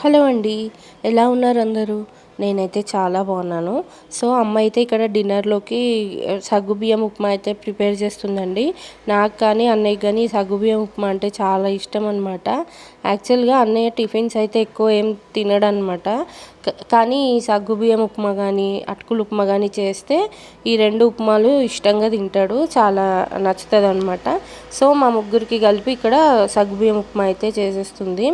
Hello అండి. ఎలా ఉన్నారు అందరూ? నేనైతే చాలా బాగున్నాను. సో, అమ్మ అయితే ఇక్కడ డిన్నర్‌లోకి సగ్గుబియ్యం ఉప్మా అయితే ప్రిపేర్ చేస్తుందండి. నాకు కానీ, అన్నయ్యకి గానీ సగ్గుబియ్యం ఉప్మా అంటే చాలా ఇష్టం అనమాట. యాక్చువల్‌గా అన్నయ్య టిఫిన్స్ అయితే ఎక్కువ ఏం తినడనమాట. కానీ ఈ సగ్గుబియ్యం ఉప్మా గానీ, అటుకులు ఉప్మా గానీ చేస్తే ఈ 2 ఉప్మాలు ఇష్టంగా తింటాడు. చాలా నచ్చుతదనమాట. సో, మా ముగ్గురికి కలిపి ఇక్కడ సగ్గుబియ్యం ఉప్మా అయితే చేసేస్తుంది.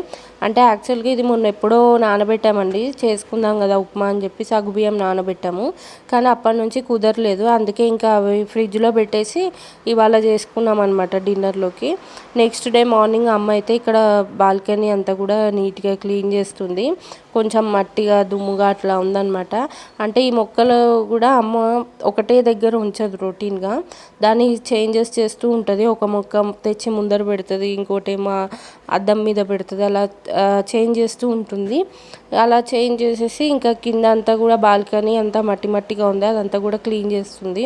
అంటే యాక్చువల్‌గా ఇది మొన్న ఎప్పుడో నానబెట్టామండి. చేసుకుందాం కదా ఉప్మా అని చెప్పి సగ్గుబియ్యం నానబెట్టాము. కానీ అప్పటి నుంచి కుదరలేదు. అందుకే ఇంకా అవి ఫ్రిడ్జ్‌లో పెట్టేసి ఇవాళ చేసుకున్నాం అనమాట డిన్నర్‌లోకి. నెక్స్ట్ డే మార్నింగ్ అమ్మ అయితే ఇక్కడ బాల్కనీ అంతా కూడా నీట్‌గా క్లీన్ చేస్తుంది. కొంచెం మట్టిగా, దుమ్ముగా అట్లా ఉందనమాట. అంటే ఈ మొక్కలు కూడా అమ్మ ఒకటే దగ్గర ఉంచదు రొటీన్‌గా. దాన్ని చేంజెస్ చేస్తూ ఉంటది. ఒక మొక్క తెచ్చి ముందర పెడుతది. ఇంకోటేమో అద్దం మీద పెడుతది. అలా చేంజ్ చేస్తూ ఉంటుంది. అలా చేంజ్ చేసేసి ఇంకా కింద అంతా కూడా బాల్కనీ అంతా మట్టి మట్టిగా ఉంది. అదంతా కూడా క్లీన్ చేస్తుంది.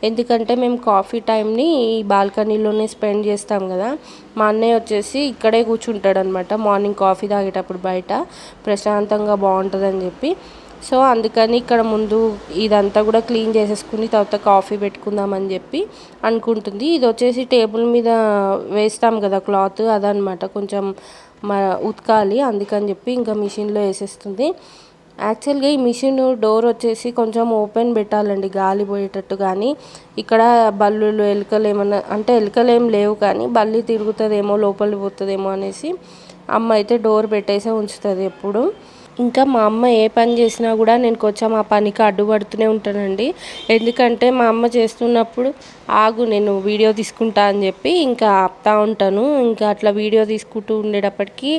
ఎందుకంటే మేము కాఫీ టైంని ఈ బాల్కనీలోనే స్పెండ్ చేస్తాం కదా. మా అన్నయ్య వచ్చేసి ఇక్కడే కూర్చుంటాడనమాట. మార్నింగ్ కాఫీ తాగేటప్పుడు బయట ప్రశాంతంగా బాగుంటుందని చెప్పి. సో, అందుకని ఇక్కడ ముందు ఇదంతా కూడా క్లీన్ చేసేసుకుని తర్వాత కాఫీ పెట్టుకుందామని చెప్పి అనుకుంటుంది. ఇది వచ్చేసి టేబుల్ మీద వేస్తాం కదా క్లాత్, అదనమాట. కొంచెం ఉతకాలి, అందుకని చెప్పి ఇంకా మిషన్లో వేసేస్తుంది. యాక్చువల్గా ఈ మిషన్ డోర్ వచ్చేసి కొంచెం ఓపెన్ పెట్టాలండి, గాలి పోయేటట్టు. కానీ ఇక్కడ బల్లులు, ఎలుకలు ఏమన్నా, అంటే ఎలుకలు ఏం లేవు కానీ బల్లి తిరుగుతుందేమో, లోపలికి పోతుందేమో అనేసి అమ్మ అయితే డోర్ పెట్టేసే ఉంచుతుంది ఎప్పుడు. ఇంకా మా అమ్మ ఏ పని చేసినా కూడా నేను కొంచెం ఆ పనికి అడ్డుపడుతూనే ఉంటానండి. ఎందుకంటే మా అమ్మ చేస్తున్నప్పుడు ఆగు నేను వీడియో తీసుకుంటా అని చెప్పి ఇంకా ఆపుతూ ఉంటాను. ఇంకా అట్లా వీడియో తీసుకుంటూ ఉండేటప్పటికి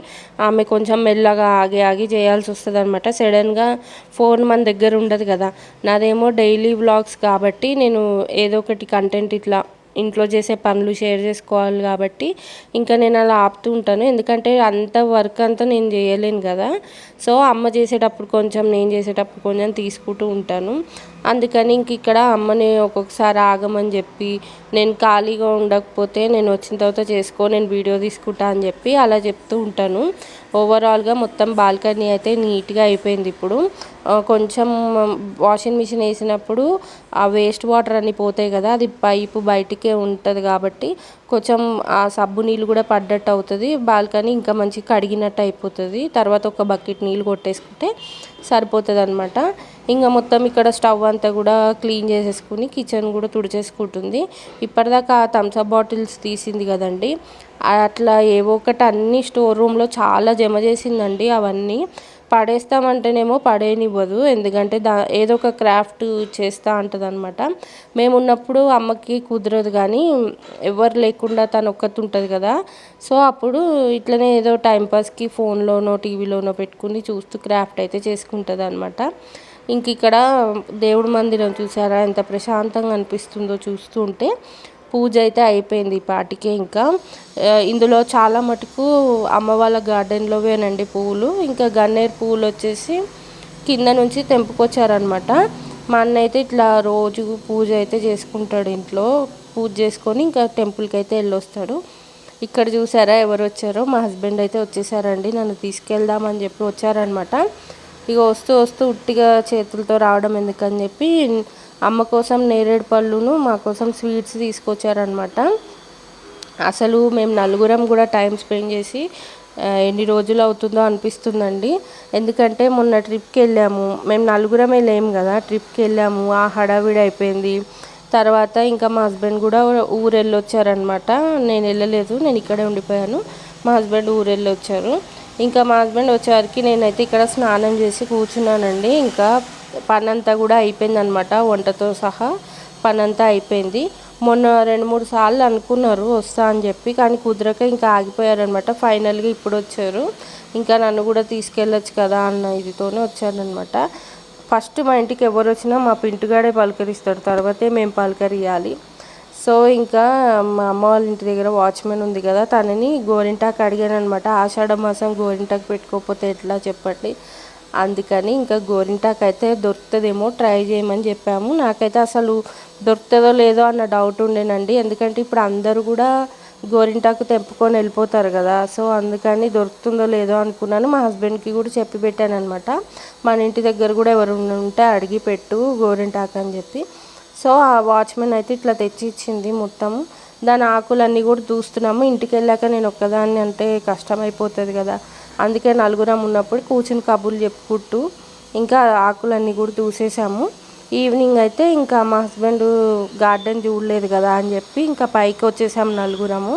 ఆమె కొంచెం మెల్లగా ఆగి ఆగి చేయాల్సి వస్తుంది అనమాట. సడన్గా ఫోన్ మన దగ్గర ఉండదు కదా. నాదేమో డైలీ వ్లాగ్స్ కాబట్టి నేను ఏదో ఒకటి కంటెంట్ ఇట్లా ఇంట్లో చేసే పనులు షేర్ చేసుకోవాలి కాబట్టి ఇంకా నేను అలా ఆపుతూ ఉంటాను. ఎందుకంటే అంత వర్క్ అంతా నేను చేయలేను కదా. సో, అమ్మ చేసేటప్పుడు కొంచెం, నేను చేసేటప్పుడు కొంచెం తీసుకుంటూ ఉంటాను. అందుకని ఇంక ఇక్కడ అమ్మని ఒక్కొక్కసారి ఆగమని చెప్పి, నేను ఖాళీగా ఉండకపోతే నేను వచ్చిన తర్వాత చేసుకో, నేను వీడియో తీసుకుంటా అని చెప్పి అలా చెప్తూ ఉంటాను. ఓవరాల్గా మొత్తం బాల్కనీ అయితే నీట్గా అయిపోయింది ఇప్పుడు. కొంచెం వాషింగ్ మిషన్ వేసినప్పుడు ఆ వేస్ట్ వాటర్ అన్నీ పోతాయి కదా, అది పైపు బయటికే ఉంటుంది కాబట్టి కొంచెం ఆ సబ్బు నీళ్ళు కూడా పడ్డట్టు అవుతుంది. బాల్కనీ ఇంకా మంచిగా కడిగినట్టు అయిపోతుంది. తర్వాత ఒక బకెట్ నీళ్ళు కొట్టేసుకుంటే సరిపోతుంది అనమాట. ఇంకా మొత్తం ఇక్కడ స్టవ్ అంతా కూడా క్లీన్ చేసేసుకుని కిచెన్ కూడా తుడిచేసుకుంటుంది. ఇప్పటిదాకా థమ్స్అప్ బాటిల్స్ తీసింది కదండి, అట్లా ఏవో ఒకటి అన్ని స్టోర్ రూమ్లో చాలా జమ చేసిందండి. అవన్నీ పడేస్తామంటేనేమో పడేయనివ్వదు. ఎందుకంటే ఏదో ఒక క్రాఫ్ట్ చేస్తూ ఉంటుంది అనమాట. మేము ఉన్నప్పుడు అమ్మకి కుదరదు కానీ ఎవరు లేకుండా తను ఒక్కతి ఉంటుంది కదా. సో, అప్పుడు ఇట్లనే ఏదో టైంపాస్కి ఫోన్లోనో టీవీలోనో పెట్టుకుని చూస్తూ క్రాఫ్ట్ అయితే చేసుకుంటుంది అనమాట. ఇంక ఇక్కడ దేవుడి మందిరం చూసారా ఎంత ప్రశాంతంగా అనిపిస్తుందో చూస్తూ ఉంటే. పూజ అయితే అయిపోయింది ఈ పాటికే. ఇంకా ఇందులో చాలా మటుకు అమ్మ వాళ్ళ గార్డెన్లోవేనండి పువ్వులు. ఇంకా గన్నేరు పువ్వులు వచ్చేసి కింద నుంచి తెంపుకొచ్చారనమాట. మా అన్న అయితే ఇట్లా రోజు పూజ అయితే చేసుకుంటాడు ఇంట్లో. పూజ చేసుకొని ఇంకా టెంపుల్కి అయితే వెళ్ళొస్తాడు. ఇక్కడ చూసారా ఎవరు వచ్చారో, మా హస్బెండ్ అయితే వచ్చేసారండి. నన్ను తీసుకెళ్దామని చెప్పి వచ్చారనమాట. ఇక వస్తూ వస్తూ ఉట్టిగా చేతులతో రావడం ఎందుకని చెప్పి అమ్మ కోసం నేరేడు పళ్ళును, మా కోసం స్వీట్స్ తీసుకొచ్చారనమాట. అసలు మేము నలుగురం కూడా టైం స్పెండ్ చేసి ఎన్ని రోజులు అవుతుందో అనిపిస్తుందండి. ఎందుకంటే మొన్న ట్రిప్కి వెళ్ళాము, మేము నలుగురమే లేము కదా. ట్రిప్కి వెళ్ళాము, ఆ హడావిడి అయిపోయింది. తర్వాత ఇంకా మా హస్బెండ్ కూడా ఊరు వెళ్ళొచ్చారనమాట. నేను వెళ్ళలేదు, నేను ఇక్కడే ఉండిపోయాను. మా హస్బెండ్ ఊరు వెళ్ళొచ్చారు. ఇంకా మా హస్బెండ్ వచ్చేసరికి నేనైతే ఇక్కడ స్నానం చేసి కూర్చున్నానండి. ఇంకా పనంతా కూడా అయిపోయిందనమాట, వంటతో సహా పనంతా అయిపోయింది. మొన్న 2-3 సార్లు అనుకున్నారు వస్తా అని చెప్పి, కానీ కుదరక ఇంకా ఆగిపోయారనమాట. ఫైనల్గా ఇప్పుడు వచ్చారు. ఇంకా నన్ను కూడా తీసుకెళ్ళొచ్చు కదా అన్న ఇదితోనే వచ్చానమాట. ఫస్ట్ మా ఇంటికి ఎవరు వచ్చినా మా పింటుగాడే పలకరిస్తాడు, తర్వాతే మేము పలకరియాలి. సో, ఇంకా మా అమ్మ వాళ్ళ ఇంటి దగ్గర వాచ్మెన్ ఉంది కదా, తనని గోరింటాకు అడిగాను అనమాట. ఆషాఢ మాసం గోరింటాకు పెట్టుకోకపోతే ఎట్లా చెప్పండి. అందుకని ఇంకా గోరింటాకు అయితే దొరుకుతుందేమో ట్రై చేయమని చెప్పాము. నాకైతే అసలు దొరుకుతుందో లేదో అన్న డౌట్ ఉండేనండి. ఎందుకంటే ఇప్పుడు అందరూ కూడా గోరింటాకు తెంపుకొని వెళ్ళిపోతారు కదా. సో అందుకని దొరుకుతుందో లేదో అనుకున్నాను. మా హస్బెండ్కి కూడా చెప్పి పెట్టాను అనమాట. మన ఇంటి దగ్గర కూడా ఎవరు ఉంటే అడిగి పెట్టు గోరింటాకు అని చెప్పి. సో ఆ వాచ్మెన్ అయితే ఇట్లా తెచ్చి ఇచ్చింది మొత్తం. దాని ఆకులన్నీ కూడా చూస్తున్నాము. ఇంటికి వెళ్ళాక నేను ఒక్కదాన్ని అంటే కష్టమైపోతుంది కదా, అందుకే నలుగురం ఉన్నప్పుడు కూర్చుని కబుర్లు చెప్పుకుంటూ ఇంకా ఆకులన్నీ కూడా చూసేసాము. ఈవినింగ్ అయితే ఇంకా మా హస్బెండ్ గార్డెన్ చూడలేదు కదా అని చెప్పి ఇంకా పైకి వచ్చేసాము నలుగురము.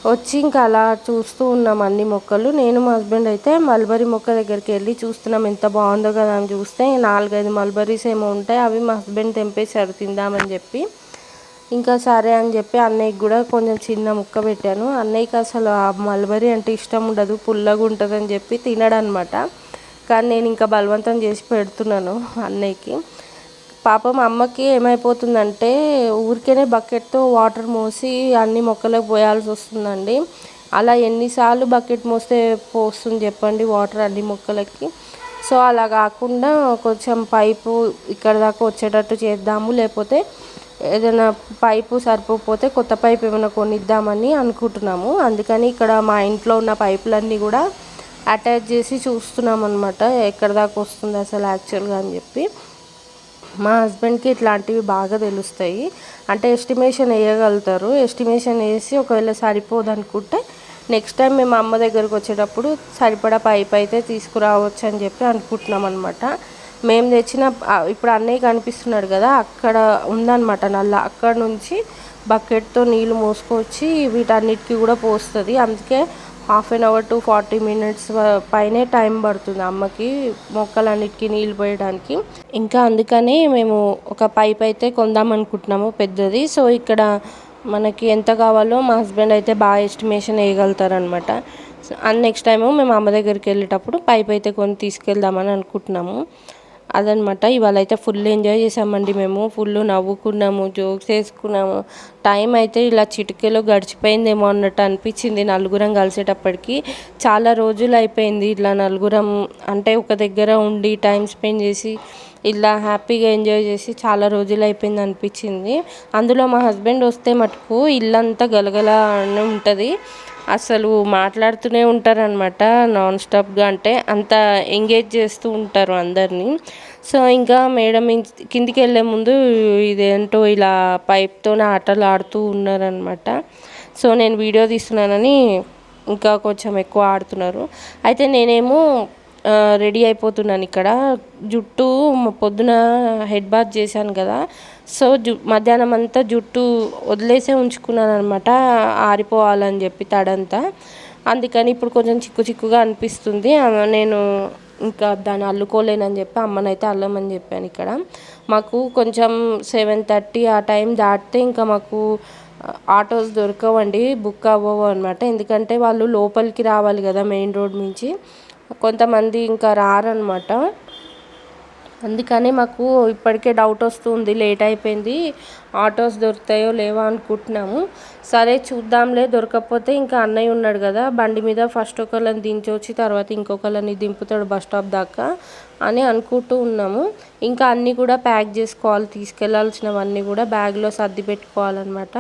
వచ్చి ఇంకా అలా చూస్తూ ఉన్నాం అన్ని మొక్కలు. నేను మా హస్బెండ్ అయితే మల్బరీ మొక్క దగ్గరికి వెళ్ళి చూస్తున్నాం ఎంత బాగుందో కదా అని చూస్తే 4-5 మల్బరీస్ ఏమో ఉంటాయి. అవి మా హస్బెండ్ తెంపేశారు తిందామని చెప్పి. ఇంకా సరే అని చెప్పి అన్నయ్యకి కూడా కొంచెం చిన్న ముక్క పెట్టాను. అన్నయ్యకి అసలు ఆ మల్బరీ అంటే ఇష్టం ఉండదు, పుల్లగా ఉంటుంది అని చెప్పి తినడనమాట. కానీ నేను ఇంకా బలవంతం చేసి పెడుతున్నాను అన్నయ్యకి. పాపం అమ్మకి ఏమైపోతుందంటే ఊరికేనే బకెట్తో వాటర్ మోసి అన్ని మొక్కలకు పోయాల్సి వస్తుందండి. అలా ఎన్నిసార్లు బకెట్ మోస్తే పోస్తుంది చెప్పండి వాటర్ అన్ని మొక్కలకి. సో అలా కాకుండా కొంచెం పైపు ఇక్కడ దాకా వచ్చేటట్టు చేద్దాము, లేకపోతే ఏదైనా పైపు సరిపోతే కొత్త పైపు ఏమైనా కొనిద్దామని అనుకుంటున్నాము. అందుకని ఇక్కడ మా ఇంట్లో ఉన్న పైపులన్నీ కూడా అటాచ్ చేసి చూస్తున్నాం అనమాట, ఎక్కడ దాకా వస్తుంది అసలు యాక్చువల్గా అని చెప్పి. మా హస్బెండ్కి ఇట్లాంటివి బాగా తెలుస్తాయి, అంటే ఎస్టిమేషన్ వేయగలుగుతారు. ఎస్టిమేషన్ వేసి ఒకవేళ సరిపోదు అనుకుంటే నెక్స్ట్ టైం మేము అమ్మ దగ్గరకు వచ్చేటప్పుడు సరిపడా పైప్ అయితే తీసుకురావచ్చు అని చెప్పి అనుకుంటున్నాం అనమాట. మేము తెచ్చిన ఇప్పుడు అన్నయ్య కనిపిస్తున్నాడు కదా, అక్కడ ఉందన్నమాట నల్ల, అక్కడ నుంచి బకెట్తో నీళ్ళు మోసుకొచ్చి వీటన్నిటికీ కూడా పోస్తుంది. అందుకే 1/2 అవర్ to 40 minutes పైనే టైం పడుతుంది అమ్మకి మొక్కలన్నిటికీ నీళ్ళు పోయడానికి. ఇంకా అందుకని మేము ఒక పైప్ అయితే కొందాం అనుకుంటున్నాము పెద్దది. సో ఇక్కడ మనకి ఎంత కావాలో మా హస్బెండ్ అయితే బాగా ఎస్టిమేషన్ వేయగలుగుతారనమాట. అండ్ నెక్స్ట్ టైము మేము అమ్మ దగ్గరికి వెళ్ళేటప్పుడు పైప్ అయితే కొని తీసుకెళ్దామని అనుకుంటున్నాము. అదనమాట. ఇవాళ అయితే ఫుల్ ఎంజాయ్ చేసామండి మేము. ఫుల్ నవ్వుకున్నాము, జోక్స్ వేసుకున్నాము. టైం అయితే ఇలా చిటికెలో గడిచిపోయిందేమో అన్నట్టు అనిపించింది నలుగురం కలిసేటప్పటికి. చాలా రోజులు అయిపోయింది ఇట్లా నలుగురం అంటే ఒక దగ్గర ఉండి టైం స్పెండ్ చేసి ఇలా హ్యాపీగా ఎంజాయ్ చేసి చాలా రోజులు అయిపోయింది అనిపించింది. అందులో మా హస్బెండ్ వస్తే మటుకు ఇల్లంతా గలగల అని ఉంటుంది, అసలు మాట్లాడుతూనే ఉంటారనమాట నాన్ స్టాప్గా, అంటే అంత ఎంగేజ్ చేస్తూ ఉంటారు అందరినీ. సో ఇంకా మేడం కిందికి వెళ్ళే ముందు ఇదేంటో ఇలా పైప్తోనే ఆటలు ఆడుతూ ఉన్నారనమాట. సో నేను వీడియో తీస్తున్నానని ఇంకా కొంచెం ఎక్కువ ఆడుతున్నారు. అయితే నేనేమో రెడీ అయిపోతున్నాను ఇక్కడ. జుట్టు పొద్దున హెడ్ బాత్ చేశాను కదా, సో మధ్యాహ్నం అంతా జుట్టు వదిలేసే ఉంచుకున్నాను అనమాట ఆరిపోవాలని చెప్పి తడంతా. అందుకని ఇప్పుడు కొంచెం చిక్కుగా అనిపిస్తుంది. నేను ఇంకా దాన్ని అల్లుకోలేనని చెప్పి అమ్మనైతే అల్లమని చెప్పాను. ఇక్కడ మాకు కొంచెం 7:30 ఆ టైం దాటితే ఇంకా మాకు ఆటోస్ దొరకవండి, బుక్ అవ్వవు అనమాట. ఎందుకంటే వాళ్ళు లోపలికి రావాలి కదా మెయిన్ రోడ్ నుంచి, కొంతమంది ఇంకా రారనమాట. అందుకని మాకు ఇప్పటికే డౌట్ వస్తుంది, లేట్ అయిపోయింది, ఆటోస్ దొరుకుతాయో లేవో అనుకుంటున్నాము. సరే చూద్దాంలే, దొరకకపోతే ఇంకా అన్నయ్య ఉన్నాడు కదా బండి మీద, ఫస్ట్ ఒకళ్ళని దించొచ్చి తర్వాత ఇంకొకళ్ళని దింపుతాడు బస్ స్టాప్ దాకా అని అనుకుంటూ ఉన్నాము. ఇంకా అన్నీ కూడా ప్యాక్ చేసుకోవాలి, తీసుకెళ్లాల్సినవన్నీ కూడా బ్యాగ్లో సర్ది పెట్టుకోవాలన్నమాట.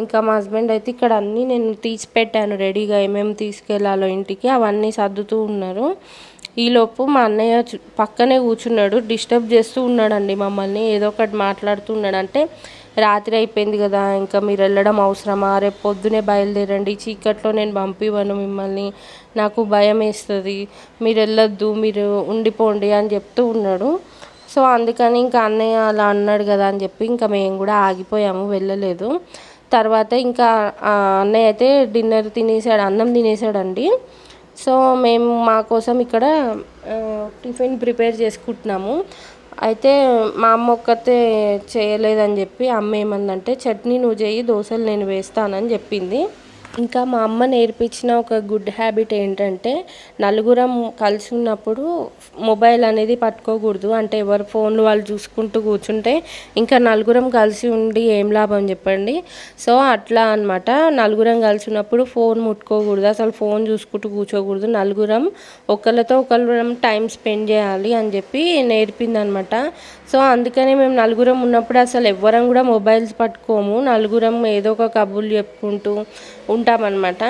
ఇంకా మా హస్బెండ్ అయితే ఇక్కడ అన్నీ నేను తీసి పెట్టాను రెడీగా, ఏమేమి తీసుకెళ్లాలో ఇంటికి అవన్నీ సర్దుతూ ఉన్నారు. ఈలోపు మా అన్నయ్య పక్కనే కూర్చున్నాడు, డిస్టర్బ్ చేస్తూ ఉన్నాడండి మమ్మల్ని, ఏదో ఒకటి మాట్లాడుతూ ఉన్నాడు. అంటే రాత్రి అయిపోయింది కదా, ఇంకా మీరు వెళ్ళడం అవసరమా, రేపు పొద్దునే బయలుదేరండి, చీకట్లో నేను పంపివ్వను మిమ్మల్ని, నాకు భయం వేస్తుంది, మీరు వెళ్ళొద్దు, మీరు ఉండిపోండి అని చెప్తూ ఉన్నాడు. సో అందుకని ఇంకా అన్నయ్య అలా అన్నాడు కదా అని చెప్పి ఇంకా మేము కూడా ఆగిపోయాము, వెళ్ళలేదు. తర్వాత ఇంకా అన్నయ్య అయితే డిన్నర్ తినేసాడు, అన్నం తినేసాడండి. సో మేము మా కోసం ఇక్కడ టిఫిన్ ప్రిపేర్ చేసుకుంటున్నాము. అయితే మా అమ్మ ఒక్కతే చేయలేదని చెప్పి అమ్మ ఏమందంటే చట్నీ నువ్వు చేయి, దోశలు నేను వేస్తానని చెప్పింది. ఇంకా మా అమ్మ నేర్పించిన ఒక గుడ్ హ్యాబిట్ ఏంటంటే నలుగురం కలిసి ఉన్నప్పుడు మొబైల్ అనేది పట్టుకోకూడదు. అంటే ఎవరు ఫోన్లు వాళ్ళు చూసుకుంటూ కూర్చుంటే ఇంకా నలుగురం కలిసి ఉండి ఏం లాభం చెప్పండి. సో అట్లా అనమాట. నలుగురం కలిసి ఉన్నప్పుడు ఫోన్ ముట్టుకోకూడదు, అసలు ఫోన్ చూసుకుంటూ కూర్చోకూడదు. నలుగురం ఒకళ్ళతో ఒకళ్ళం టైం స్పెండ్ చేయాలి అని చెప్పి నేర్పిందనమాట. సో అందుకని మేము నలుగురం ఉన్నప్పుడు అసలు ఎవ్వరం కూడా మొబైల్స్ పట్టుకోము. నలుగురం ఏదో ఒక కబుర్లు చెప్పుకుంటూ ఉంటామన్నమాట.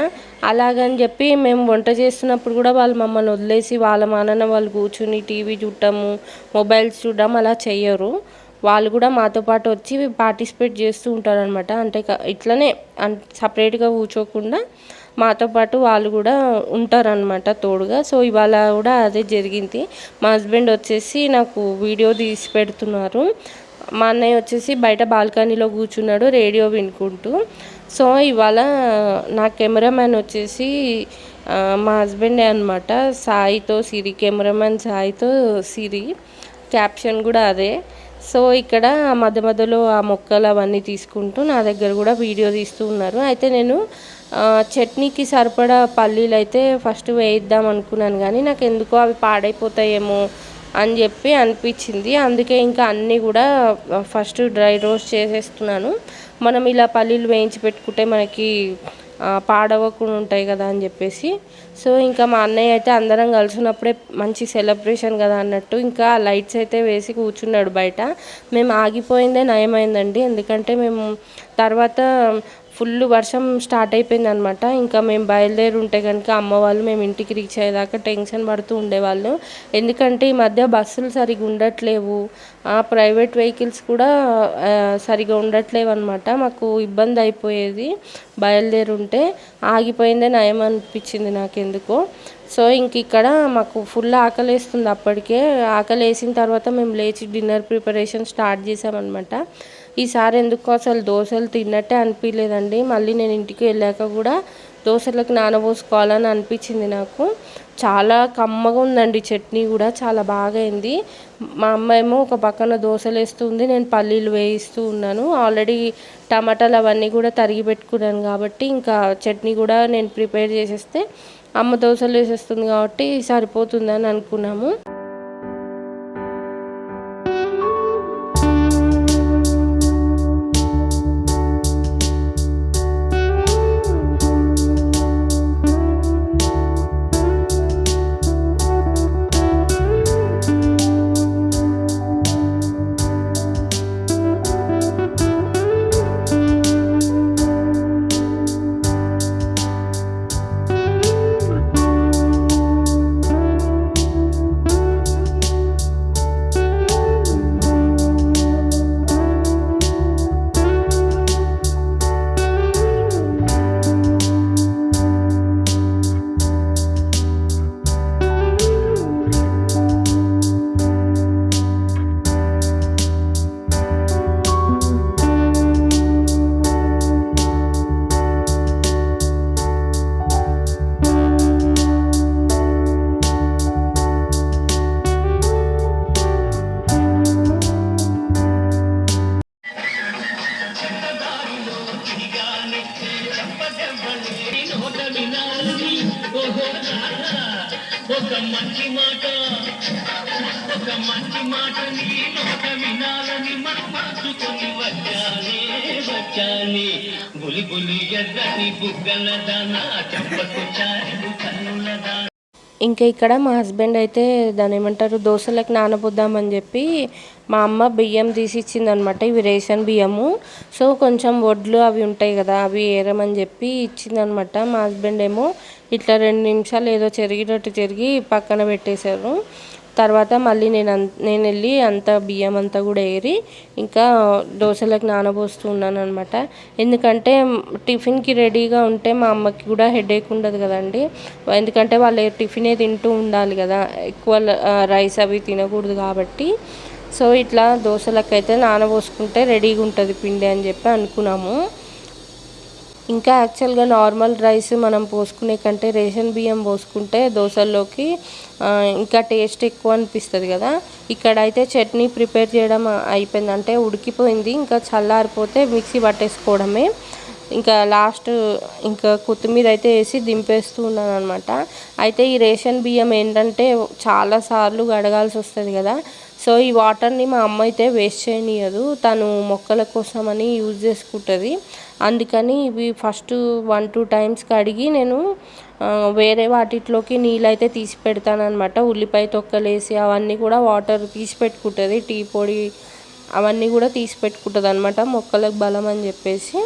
అలాగని చెప్పి మేము వంట చేస్తున్నప్పుడు కూడా వాళ్ళు మమ్మల్ని వదిలేసి వాళ్ళ మానన వాళ్ళు కూర్చుని టీవీ చూడటము, మొబైల్స్ చూడడం అలా చెయ్యరు. వాళ్ళు కూడా మాతో పాటు వచ్చి పార్టిసిపేట్ చేస్తూ ఉంటారనమాట. అంటే ఇట్లనే సపరేట్గా కూర్చోకుండా మాతో పాటు వాళ్ళు కూడా ఉంటారనమాట తోడుగా. సో ఇవాళ కూడా అదే జరిగింది. మా హస్బెండ్ వచ్చేసి నాకు వీడియో తీసి పెడుతున్నారు. మా అన్నయ్య వచ్చేసి బయట బాల్కనీలో కూర్చున్నాడు రేడియో వినుకుంటూ. సో ఇవాళ నా కెమెరామ్యాన్ వచ్చేసి మా హస్బెండే అనమాట. సాయితో సిరి, కెమెరామ్యాన్ సాయితో సిరి, క్యాప్షన్ కూడా అదే. సో ఇక్కడ మధ్య మధ్యలో ఆ మొక్కలు అవన్నీ తీసుకుంటూ నా దగ్గర కూడా వీడియో తీస్తూ ఉన్నారు. అయితే నేను చట్నీకి సరిపడా పల్లీలు అయితే ఫస్ట్ వేయిద్దాం అనుకున్నాను, కానీ నాకు ఎందుకో అవి పాడైపోతాయేమో అని చెప్పి అనిపించింది. అందుకే ఇంకా అన్నీ కూడా ఫస్ట్ డ్రై రోస్ట్ చేసేస్తున్నాను. మనం ఇలా పల్లీలు వేయించి పెట్టుకుంటే మనకి పాడవకుండా ఉంటాయి కదా అని చెప్పేసి. సో ఇంకా మా అన్నయ్య అయితే అందరం కలిసినప్పుడే మంచి సెలబ్రేషన్ కదా అన్నట్టు ఇంకా లైట్స్ అయితే వేసి కూర్చున్నాడు బయట. మేము ఆగిపోయిందే నయమైందండి, ఎందుకంటే మేము తర్వాత ఫుల్ వర్షం స్టార్ట్ అయిపోయింది అనమాట. ఇంకా మేము బయలుదేరి ఉంటే కనుక అమ్మ వాళ్ళు మేము ఇంటికి రీచ్ అయ్యేదాకా టెన్షన్ పడుతూ ఉండేవాళ్ళు. ఎందుకంటే ఈ మధ్య బస్సులు సరిగా ఉండట్లేవు, ప్రైవేట్ వెహికల్స్ కూడా సరిగా ఉండట్లేవు అనమాట. మాకు ఇబ్బంది అయిపోయేది బయలుదేరి ఉంటే. ఆగిపోయిందే నయం అనిపించింది నాకెందుకో. సో ఇంక ఇక్కడ మాకు ఫుల్ ఆకలి వేస్తుంది. అప్పటికే ఆకలి వేసిన తర్వాత మేము లేచి డిన్నర్ ప్రిపరేషన్ స్టార్ట్ చేసామన్నమాట. ఈసారి ఎందుకో అసలు దోశలు తిన్నట్టే అనిపించలేదండి. మళ్ళీ నేను ఇంటికి వెళ్ళాక కూడా దోశలకు నానబోసుకోవాలని అనిపించింది నాకు. చాలా కమ్మగా ఉందండి చట్నీ కూడా, చాలా బాగా అయింది. మా అమ్మ ఏమో ఒక పక్కన దోశలు వేస్తుంది, నేను పల్లీలు వేయిస్తూ ఉన్నాను. ఆల్రెడీ టమాటాలు అవన్నీ కూడా తరిగి పెట్టుకున్నాను కాబట్టి ఇంకా చట్నీ కూడా నేను ప్రిపేర్ చేసేస్తే అమ్మ దోశలు వేసేస్తుంది కాబట్టి సరిపోతుందని అనుకున్నాము. ఒక మంచి మాట నీ నోట వినాలని మనసుకొని వచ్చానే బులి బులి ఎర్రని బుగ్గల దానా చెప్పకు చారు కన్నుల దానా. ఇంకా ఇక్కడ మా హస్బెండ్ అయితే దాని ఏమంటారు దోశలకు నానబోద్దామని చెప్పి మా అమ్మ బియ్యం తీసి ఇచ్చిందనమాట. ఇవి రేషన్ బియ్యము. సో కొంచెం వడ్లు అవి ఉంటాయి కదా, అవి ఏరమని చెప్పి ఇచ్చిందనమాట. మా హస్బెండ్ ఏమో ఇట్లా 2 నిమిషాలు ఏదో చెరిగినట్టు చెరిగి పక్కన పెట్టేశారు. తర్వాత మళ్ళీ నేను వెళ్ళి అంత బియ్యం అంతా కూడా ఏరి ఇంకా దోశలకు నానబోస్తూ ఉన్నాను అనమాట. ఎందుకంటే టిఫిన్కి రెడీగా ఉంటే మా అమ్మకి కూడా హెడేక్ ఉండదు కదండి. ఎందుకంటే వాళ్ళు టిఫినే తింటూ ఉండాలి కదా, ఎక్కువ రైస్ అవి తినకూడదు కాబట్టి. సో ఇట్లా దోశలకైతే నానబోసుకుంటే రెడీగా ఉంటుంది పిండి అని చెప్పి అనుకున్నాము. ఇంకా యాక్చువల్గా నార్మల్ రైస్ మనం పోసుకునే కంటే రేషన్ బియ్యం పోసుకుంటే దోశల్లోకి ఇంకా టేస్ట్ ఎక్కువ అనిపిస్తుంది కదా. ఇక్కడైతే చట్నీ ప్రిపేర్ చేయడం అయిపోయింది, అంటే ఉడికిపోయింది. ఇంకా చల్లారిపోతే మిక్సీ పట్టేసుకోవడమే. ఇంకా లాస్ట్ ఇంకా కొత్తిమీర అయితే వేసి దింపేస్తూ ఉన్నాను అనమాట. అయితే ఈ రేషన్ బియ్యం ఏంటంటే చాలాసార్లు కడగాల్సి వస్తుంది కదా. సో ఈ వాటర్ని మా అమ్మ అయితే వేస్ట్ చేయనియదు, తను మొక్కల కోసమని యూజ్ చేసుకుంటుంది. అందుకని ఇవి ఫస్ట్ 1-2 టైమ్స్ కడిగి నేను వేరే వాటిలోకి నీళ్ళు అయితే తీసి పెడతాను అనమాట. ఉల్లిపాయ తొక్కలేసి అవన్నీ కూడా వాటర్ తీసి పెట్టుకుంటుంది, టీ పొడి అవన్నీ కూడా తీసి పెట్టుకుంటుంది అనమాట, మొక్కలకు బలం అని చెప్పేసి.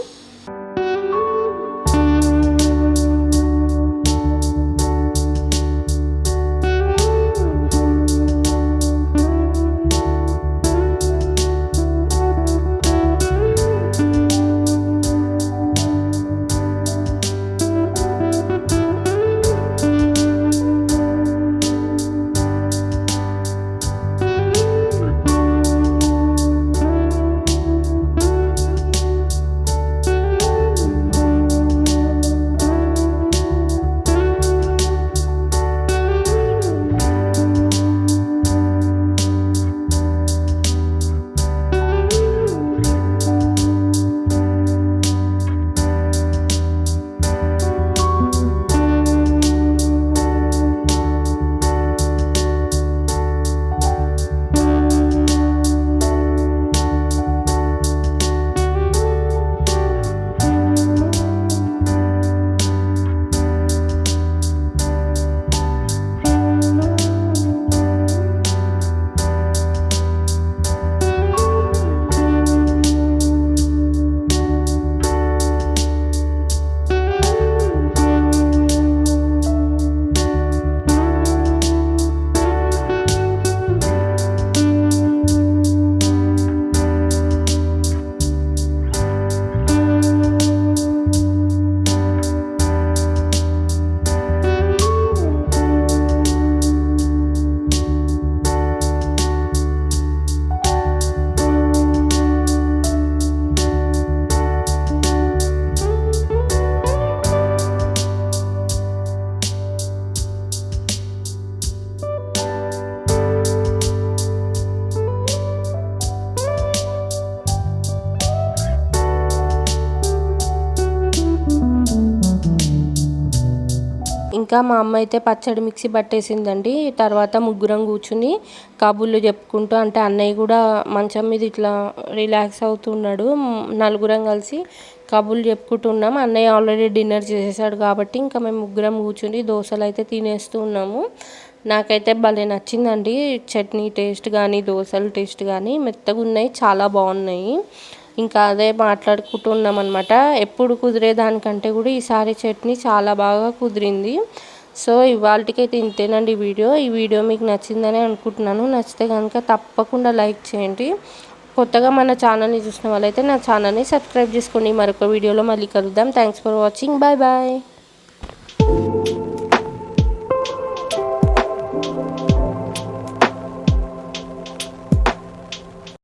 ఇంకా మా అమ్మ అయితే పచ్చడి మిక్సీ పట్టేసిందండి. తర్వాత ముగ్గురం కూర్చుని కబుర్లు చెప్పుకుంటూ, అంటే అన్నయ్య కూడా మంచం మీద ఇట్లా రిలాక్స్ అవుతున్నాడు, నలుగురం కలిసి కబుర్లు చెప్పుకుంటున్నాం. అన్నయ్య ఆల్రెడీ డిన్నర్ చేసేసాడు కాబట్టి ఇంకా మేము ముగ్గురం కూర్చుని దోశలు అయితే తినేస్తూ ఉన్నాము. నాకైతే భలే నచ్చిందండి చట్నీ టేస్ట్ కానీ దోశలు టేస్ట్ కానీ, మెత్తగా ఉన్నాయి, చాలా బాగున్నాయి. ఇంకా అదే మాట్లాడుకుంటున్నాం అనమాట. ఎప్పుడు కుదిరేదానికంటే కూడా ఈసారి చట్నీ చాలా బాగా కుదిరింది. సో ఇవాళకైతే ఇంతేనండి వీడియో. ఈ వీడియో మీకు నచ్చిందని అనుకుంటున్నాను. నచ్చితే కనుక తప్పకుండా లైక్ చేయండి. కొత్తగా మన ఛానల్ని చూసిన వాళ్ళైతే నా ఛానల్ని సబ్స్క్రైబ్ చేసుకోండి. మరొక వీడియోలో మళ్ళీ కలుద్దాం. Thanks for watching. Bye bye.